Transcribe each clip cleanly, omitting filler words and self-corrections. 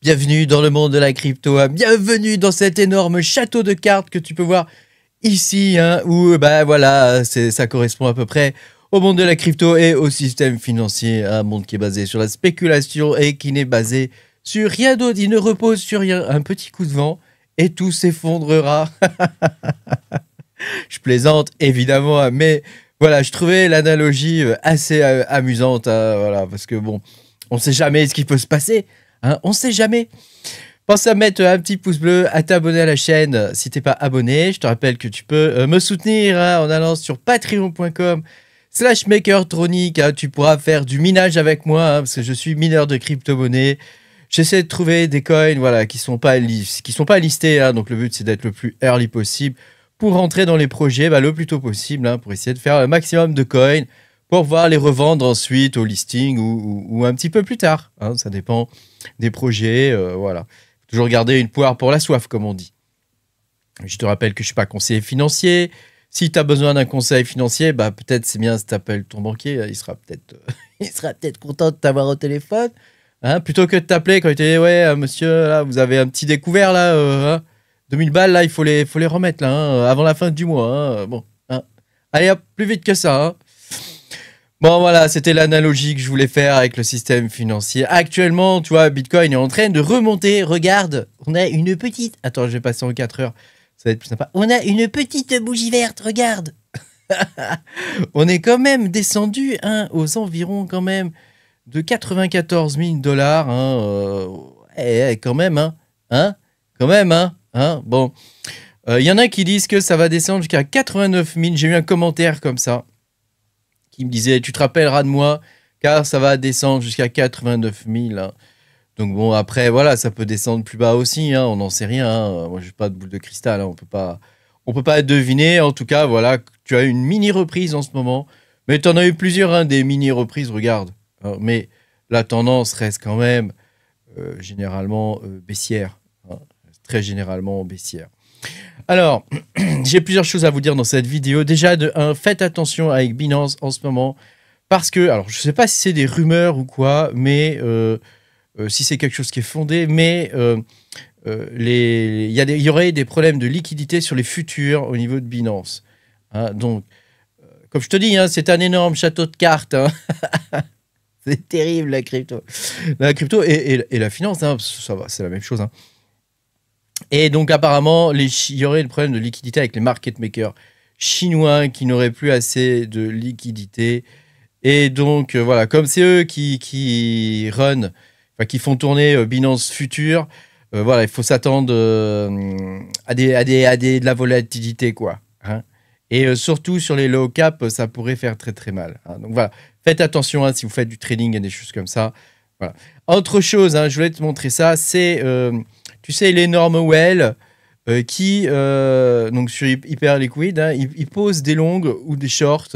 Bienvenue dans le monde de la crypto, hein. Bienvenue dans cet énorme château de cartes que tu peux voir ici, hein, où bah voilà, ça correspond à peu près au monde de la crypto et au système financier, un monde qui est basé sur la spéculation et qui n'est basé sur rien d'autre, il ne repose sur rien, un petit coup de vent et tout s'effondrera. Je plaisante évidemment, hein, mais voilà, je trouvais l'analogie assez amusante, hein, voilà, parce que bon, on ne sait jamais ce qui peut se passer. Hein, on sait jamais. Pense à mettre un petit pouce bleu, à t'abonner à la chaîne si t'es pas abonné. Je te rappelle que tu peux me soutenir hein, en allant sur patreon.com/makertronic. Hein, tu pourras faire du minage avec moi hein, parce que je suis mineur de crypto-monnaie. J'essaie de trouver des coins voilà, qui sont pas listés. Hein, donc le but c'est d'être le plus early possible pour rentrer dans les projets le plus tôt possible hein, pour essayer de faire le maximum de coins pour pouvoir les revendre ensuite au listing ou un petit peu plus tard. Hein, ça dépend des projets, voilà. Toujours garder une poire pour la soif, comme on dit. Je te rappelle que je ne suis pas conseiller financier. Si tu as besoin d'un conseil financier, peut-être c'est bien si tu appelles ton banquier, il sera peut-être content de t'avoir au téléphone. Hein, plutôt que de t'appeler quand il te dit « Ouais, monsieur, là, vous avez un petit découvert, là, hein, 2000 balles, là, il faut les remettre, là, hein, avant la fin du mois. Hein, bon, hein. Allez, hop, plus vite que ça, hein. » Bon, voilà, c'était l'analogie que je voulais faire avec le système financier. Actuellement, tu vois, Bitcoin est en train de remonter. Regarde, on a une petite... Attends, je vais passer en 4 heures. Ça va être plus sympa. On a une petite bougie verte, regarde. On est quand même descendu hein, aux environs quand même de 94 000 $. Hein, quand même, hein, quand même, hein. Bon, il y en a qui disent que ça va descendre jusqu'à 89 000. J'ai eu un commentaire comme ça. Qui me disait, tu te rappelleras de moi, car ça va descendre jusqu'à 89 000. Hein. Donc bon, après, voilà, ça peut descendre plus bas aussi, hein, on n'en sait rien. Hein. Moi, je n'ai pas de boule de cristal, hein, on peut pas deviner. En tout cas, voilà, tu as une mini-reprise en ce moment. Mais tu en as eu plusieurs, hein, des mini-reprises, regarde. Hein, mais la tendance reste quand même généralement baissière. Hein, très généralement baissière. Alors, j'ai plusieurs choses à vous dire dans cette vidéo. Déjà, faites attention avec Binance en ce moment. Parce que, alors, je ne sais pas si c'est des rumeurs ou quoi, mais si c'est quelque chose qui est fondé, mais il y aurait des problèmes de liquidité sur les futurs au niveau de Binance. Hein, donc, comme je te dis, hein, c'est un énorme château de cartes. Hein. C'est terrible, la crypto. La crypto et la finance, hein, ça va, c'est la même chose. Hein. Et donc apparemment, il y aurait le problème de liquidité avec les market makers chinois qui n'auraient plus assez de liquidité. Et donc voilà, comme c'est eux qui font tourner Binance Future, voilà, il faut s'attendre à de la volatilité quoi. Hein. Et surtout sur les low cap, ça pourrait faire très très mal. Hein. Donc voilà, faites attention hein, si vous faites du trading et des choses comme ça. Voilà. Autre chose, hein, je voulais te montrer ça, c'est tu sais, l'énorme whale qui, donc sur Hyper Liquid, hein, il pose des longues ou des shorts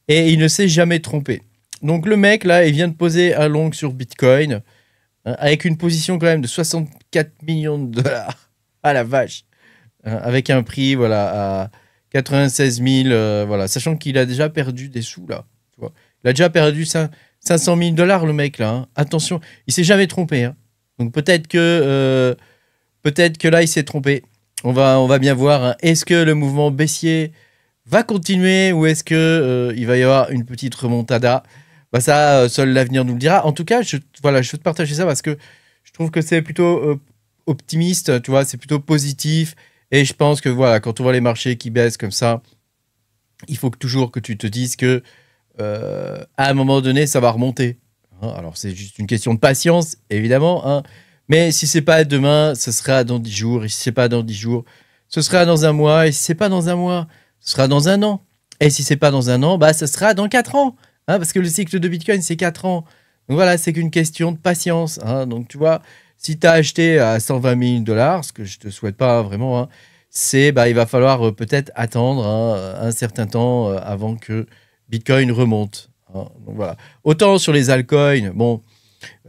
et il ne s'est jamais trompé. Donc le mec, là, il vient de poser un long sur Bitcoin hein, avec une position quand même de 64 millions de $. Ah la vache. Hein, avec un prix, voilà, à 96 000, voilà, sachant qu'il a déjà perdu des sous, là. Tu vois. Il a déjà perdu 500 000 $, le mec, là. Hein. Attention, il s'est jamais trompé. Hein. Donc peut-être que là, il s'est trompé. On va bien voir. Hein. Est-ce que le mouvement baissier va continuer ou est-ce qu'il va y avoir une petite remontada? Ça, seul l'avenir nous le dira. En tout cas, je veux te partager ça parce que je trouve que c'est plutôt optimiste, tu vois, c'est plutôt positif. Et je pense que voilà, quand on voit les marchés qui baissent comme ça, il faut toujours que tu te dises que à un moment donné, ça va remonter. Hein. Alors, c'est juste une question de patience, évidemment, hein. Mais si c'est pas demain, ce sera dans 10 jours. Et si c'est pas dans 10 jours, ce sera dans un mois. Et si c'est pas dans un mois, ce sera dans un an. Et si c'est pas dans un an, ce sera dans 4 ans. Hein, parce que le cycle de Bitcoin, c'est 4 ans. Donc voilà, c'est qu'une question de patience. Hein. Donc tu vois, si tu as acheté à 120 000 $, ce que je te souhaite pas vraiment, hein, il va falloir peut-être attendre hein, un certain temps avant que Bitcoin remonte. Hein. Donc voilà. Autant sur les altcoins, bon...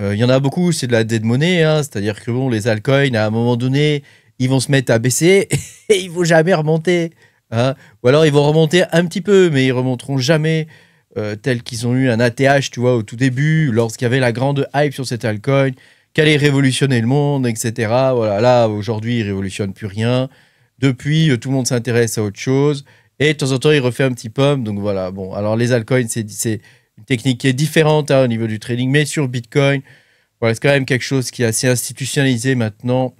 Il y en a beaucoup, c'est de la dead money, hein, c'est-à-dire que bon, les altcoins, à un moment donné, ils vont se mettre à baisser et ils vont jamais remonter. Hein. Ou alors ils vont remonter un petit peu, mais ils remonteront jamais tels qu'ils ont eu un ATH, tu vois, au tout début, lorsqu'il y avait la grande hype sur cet altcoin, qu'allait révolutionner le monde, etc. Voilà, là, aujourd'hui, il révolutionne plus rien. Depuis, tout le monde s'intéresse à autre chose. Et de temps en temps, il refait un petit pump. Donc voilà, bon. Alors, les altcoins, c'est une technique qui est différente au niveau du trading. Mais sur Bitcoin, voilà, c'est quand même quelque chose qui est assez institutionnalisé maintenant.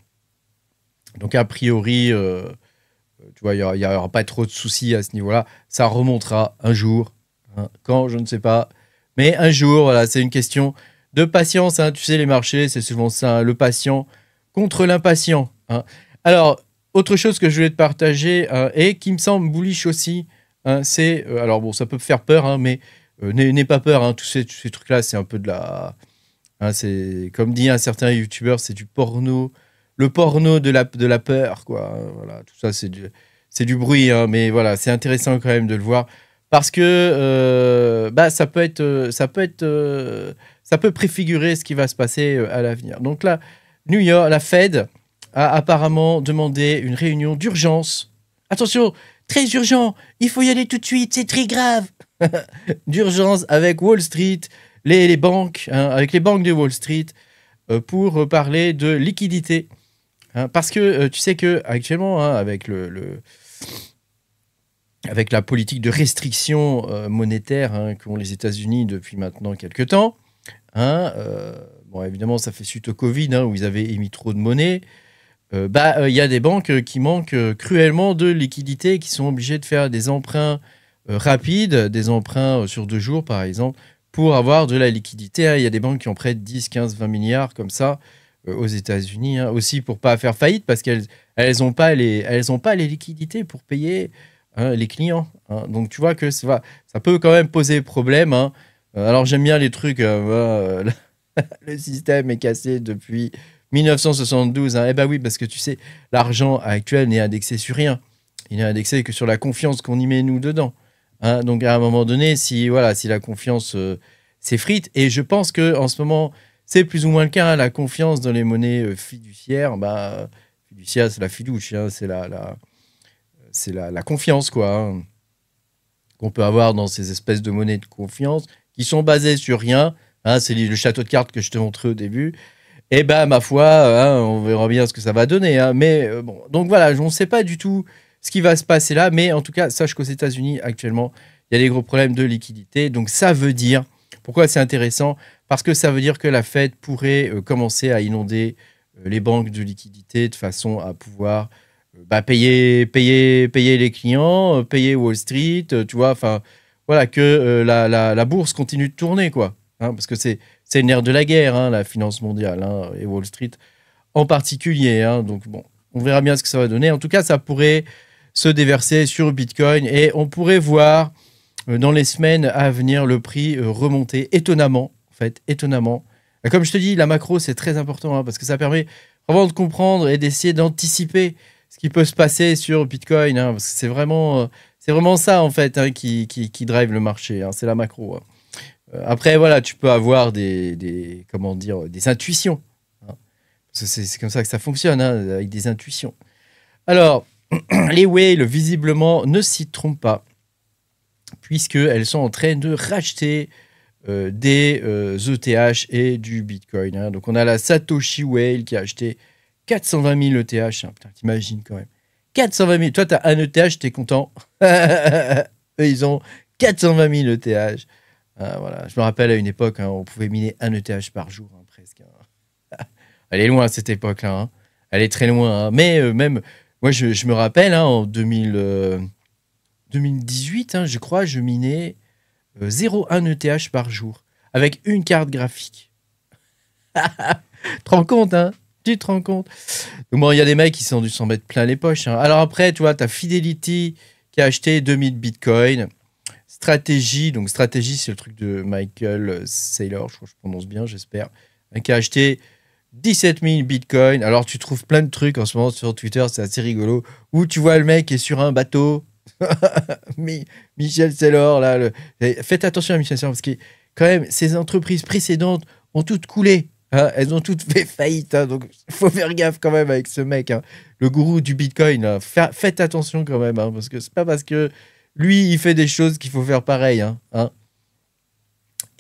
Donc, a priori, tu vois, il n'y aura pas trop de soucis à ce niveau-là. Ça remontera un jour. Hein, quand, je ne sais pas. Mais un jour, voilà, c'est une question de patience. Hein. Tu sais, les marchés, c'est souvent ça. Hein, le patient contre l'impatient. Hein. Alors, autre chose que je voulais te partager et qui me semble bullish aussi, hein, c'est... alors, bon, ça peut faire peur, hein, mais n'aie pas peur. Hein, tous ces trucs-là, c'est un peu de la... Hein, c'est, comme dit un certain youtubeur, c'est du porno. Le porno de la peur, quoi. Voilà, tout ça, c'est du bruit, hein, mais voilà, c'est intéressant quand même de le voir parce que bah, ça peut préfigurer ce qui va se passer à l'avenir. Donc là, New York, la Fed a apparemment demandé une réunion d'urgence. Attention, très urgent, il faut y aller tout de suite, c'est très grave. D'urgence avec Wall Street, les banques, hein, avec les banques de Wall Street, pour parler de liquidité. Hein, parce que tu sais que actuellement, hein, avec avec la politique de restriction monétaire hein, qu'ont les États-Unis depuis maintenant quelques temps, hein, bon évidemment ça fait suite au Covid hein, où ils avaient émis trop de monnaie. Il y a des banques qui manquent cruellement de liquidité, qui sont obligées de faire des emprunts rapides, des emprunts sur 2 jours par exemple, pour avoir de la liquidité. Hein. Il y a des banques qui en prêtent 10, 15, 20 milliards comme ça aux États-Unis, hein, aussi pour pas faire faillite parce qu'elles ont pas les liquidités pour payer hein, les clients. Hein. Donc tu vois que ça peut quand même poser problème. Hein. Alors j'aime bien les trucs, le système est cassé depuis 1972. Hein. Eh ben oui, parce que tu sais, l'argent actuel n'est indexé sur rien. Il n'est indexé que sur la confiance qu'on y met nous dedans. Hein. Donc à un moment donné, si la confiance s'effrite, et je pense que en ce moment c'est plus ou moins le cas, hein, la confiance dans les monnaies fiduciaires. Fiduciaire, c'est la fidouche, hein, c'est la confiance quoi, hein, qu'on peut avoir dans ces espèces de monnaies de confiance qui sont basées sur rien. Hein, c'est le château de cartes que je te montrais au début. Et ma foi, hein, on verra bien ce que ça va donner. Hein, mais bon, donc voilà, on ne sait pas du tout ce qui va se passer là. Mais en tout cas, sache qu'aux États-Unis, actuellement, il y a des gros problèmes de liquidité. Donc ça veut dire, pourquoi c'est intéressant ? Parce que ça veut dire que la Fed pourrait commencer à inonder les banques de liquidité de façon à pouvoir payer les clients, payer Wall Street, tu vois, enfin, voilà, que la bourse continue de tourner, quoi. Hein, parce que c'est le nerf de la guerre, hein, la finance mondiale, hein, et Wall Street en particulier. Hein, donc, bon, on verra bien ce que ça va donner. En tout cas, ça pourrait se déverser sur Bitcoin et on pourrait voir dans les semaines à venir le prix remonter étonnamment. Étonnamment. Comme je te dis, la macro, c'est très important hein, parce que ça permet vraiment de comprendre et d'essayer d'anticiper ce qui peut se passer sur Bitcoin. Hein, parce que c'est vraiment ça, en fait, hein, qui drive le marché. Hein, c'est la macro. Hein. Après, voilà, tu peux avoir des intuitions. Hein, parce que c'est comme ça que ça fonctionne, hein, avec des intuitions. Alors, les whales, visiblement, ne s'y trompent pas, puisqu'elles sont en train de racheter des ETH et du Bitcoin. Hein. Donc, on a la Satoshi Whale qui a acheté 420 000 ETH. Hein. Putain, t'imagines quand même. 420 000. Toi, t'as un ETH, t'es content. Eux, ils ont 420 000 ETH. Voilà. Je me rappelle à une époque, hein, on pouvait miner un ETH par jour, hein, presque. Hein. Elle est loin, cette époque-là. Hein. Elle est très loin. Hein. Mais même, moi, je me rappelle, hein, en 2018, hein, je crois, je minais 0,1 ETH par jour, avec une carte graphique. Tu te rends compte, hein? Tu te rends compte? Donc bon, il y a des mecs qui sont dû s'en mettre plein les poches. Hein. Alors après, tu vois, tu as Fidelity qui a acheté 2000 bitcoins. Stratégie, donc Stratégie, c'est le truc de Michael Saylor, je crois que je prononce bien, j'espère, qui a acheté 17 000 bitcoins. Alors tu trouves plein de trucs en ce moment sur Twitter, c'est assez rigolo, où tu vois le mec qui est sur un bateau. Michel Saylor, là. Faites attention à Michel Saylor, parce que quand même, ces entreprises précédentes ont toutes coulé. Hein, elles ont toutes fait faillite. Hein, donc, il faut faire gaffe quand même avec ce mec. Hein, le gourou du Bitcoin. Hein, faites attention quand même. Hein, parce que c'est pas parce que lui, il fait des choses qu'il faut faire pareil. Hein.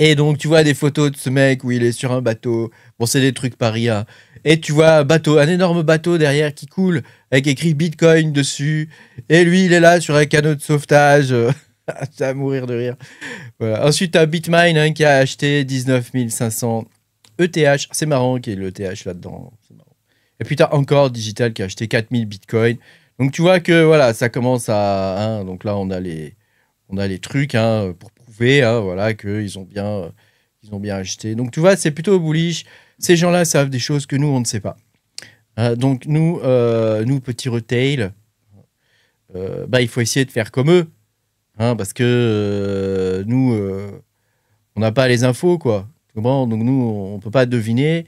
Et donc, tu vois des photos de ce mec où il est sur un bateau. Bon, c'est des trucs paris, hein. Et tu vois un bateau, un énorme bateau derrière qui coule, avec écrit Bitcoin dessus. Et lui, il est là sur un canot de sauvetage. Ça va mourir de rire. Voilà. Ensuite, tu as Bitmine hein, qui a acheté 19 500 ETH. C'est marrant qu'il y ait l'ETH là-dedans. Et puis, tu as encore Digital qui a acheté 4000 Bitcoin. Donc, tu vois que voilà, ça commence à... Hein, donc là, on a les trucs hein, pour prouver hein, voilà, qu'ils ont bien acheté. Donc, tu vois, c'est plutôt bullish. Ces gens-là savent des choses que nous, on ne sait pas. Donc, nous petits retail, il faut essayer de faire comme eux. Hein, parce que nous, on n'a pas les infos, quoi. Bon, donc, nous, on ne peut pas deviner.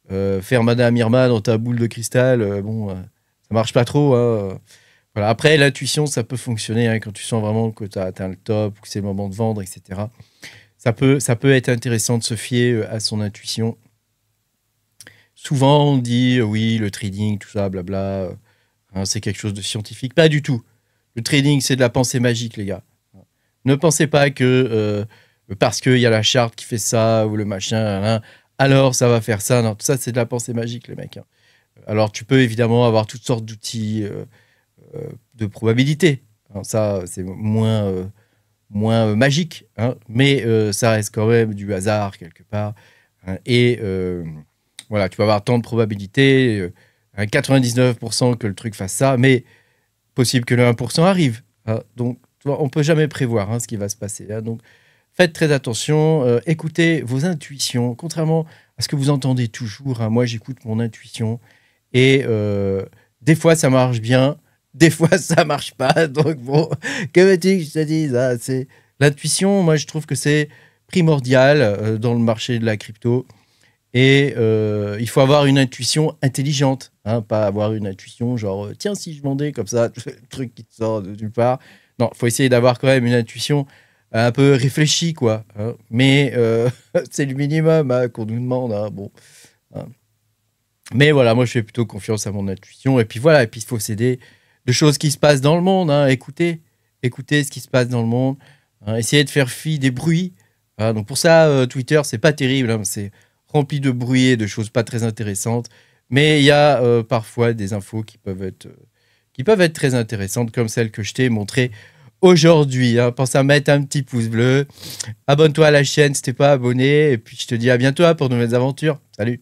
Faire Madame Irma dans ta boule de cristal, ça marche pas trop. Hein. Voilà. Après, l'intuition, ça peut fonctionner hein, quand tu sens vraiment que tu as atteint le top, que c'est le moment de vendre, etc. Ça peut être intéressant de se fier à son intuition. Souvent, on dit oui, le trading, tout ça, blabla, hein, c'est quelque chose de scientifique. Pas du tout. Le trading, c'est de la pensée magique, les gars. Ne pensez pas que parce qu'il y a la charte qui fait ça ou le machin, hein, alors ça va faire ça. Non, tout ça, c'est de la pensée magique, les mecs. Hein. Alors, tu peux évidemment avoir toutes sortes d'outils de probabilité. Alors, ça, c'est moins magique, hein, mais ça reste quand même du hasard quelque part. Hein, et voilà, tu peux avoir tant de probabilité, 99% que le truc fasse ça, mais possible que le 1% arrive. Hein, donc, tu vois, on ne peut jamais prévoir hein, ce qui va se passer. Hein, donc, faites très attention, écoutez vos intuitions, contrairement à ce que vous entendez toujours. Hein, moi, j'écoute mon intuition et des fois, ça marche bien, des fois, ça marche pas. Donc, bon, que veux-tu que je te dise hein, c'est l'intuition, moi, je trouve que c'est primordial dans le marché de la crypto. Et il faut avoir une intuition intelligente, hein, pas avoir une intuition genre tiens si je vendais comme ça, le truc qui te sort de nulle part. Non, il faut essayer d'avoir quand même une intuition un peu réfléchie quoi. Hein. Mais c'est le minimum hein, qu'on nous demande. Hein, bon. Hein. Mais voilà, moi je fais plutôt confiance à mon intuition. Et puis voilà, et puis il faut s'aider de choses qui se passent dans le monde. Hein. Écoutez ce qui se passe dans le monde. Hein. Essayez de faire fi des bruits. Hein. Donc pour ça, Twitter c'est pas terrible. Hein, c'est rempli de bruit et de choses pas très intéressantes. Mais il y a parfois des infos qui peuvent être très intéressantes, comme celle que je t'ai montrée aujourd'hui. Hein. Pense à mettre un petit pouce bleu. Abonne-toi à la chaîne si t'es pas abonné. Et puis je te dis à bientôt pour de nouvelles aventures. Salut!